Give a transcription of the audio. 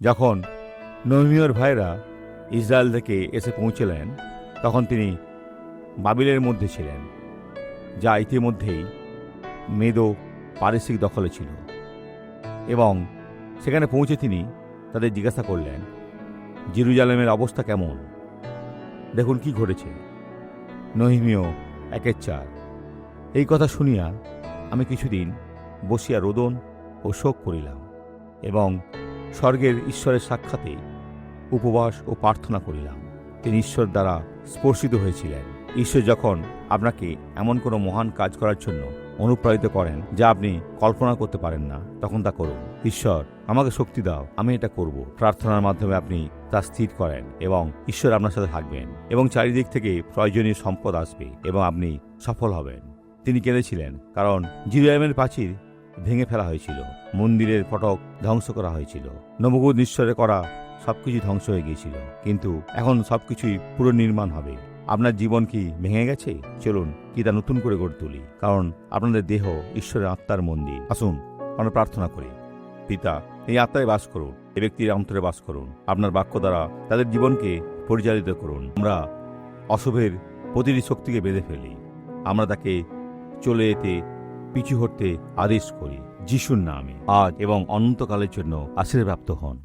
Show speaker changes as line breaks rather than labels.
যখন নহমীয়র ভাইরা ইসরায়েল থেকে এসে পৌঁছলেন, তখন তিনি বাবিলের মধ্যে ছিলেন, যা ইতিমধ্যেই মেদো পারসিক দখলে ছিল। এবং সেখানে পৌঁছে তিনি তাদের জিজ্ঞাসা করলেন, জেরুজালেমের অবস্থা কেমন? দেখুন কি ঘটেছে। নহমীয় 1:4। এই কথা শুনিয়া আমি কিছুদিন বসিয়া রোদন ও শোক করিলাম, এবং স্বর্গের ঈশ্বরের সাক্ষাতে উপবাস ও প্রার্থনা করিলাম। তিনি ঈশ্বর দ্বারা স্পর্শিত হয়েছিলেন। ঈশ্বর যখন আপনাকে এমন কোনো মহান কাজ করার জন্য অনুপ্রাণিত করেন যা আপনি কল্পনা করতে পারেন না, তখন তা করুন। ঈশ্বর, আমাকে শক্তি দাও, আমি এটা করব। প্রার্থনার মাধ্যমে আপনি তা স্থির করেন এবং ঈশ্বর আপনার সাথে থাকবেন, এবং চারিদিক থেকে প্রয়োজনীয় সম্পদ আসবে এবং আপনি সফল হবেন। তিনি কেঁদেছিলেন কারণ জেরুজালেমের প্রাচীর ভেঙে ফেলা হয়েছিল, মন্দিরের ফটক ধ্বংস করা হয়েছিল, নবুকদনেছরে করা সবকিছু ধ্বংস হয়ে গিয়েছিল, কিন্তু এখন সবকিছুই পুনর্নির্মাণ হবে। আপনার জীবন কি ভেঙে গেছে? চলুন কি তা নতুন করে গড়ে তুলি, কারণ আপনাদের দেহ ঈশ্বরের আত্মার মন্দির। আসুন আমরা প্রার্থনা করি। পিতা, এই আত্মায় বাস করুন, এই ব্যক্তির অন্তরে বাস করুন। আপনার বাক্য দ্বারা তাদের জীবনকে পরিচালিত করুন। আমরা অশুভের প্রতিটি শক্তিকে বেঁধে ফেলি। আমরা তাকে চলে যেতে, পিছু হটতে আদেশ করি। যিশুর নামে আজ এবং অনন্তকালের জন্য আশীর্বাদ প্রাপ্ত হন।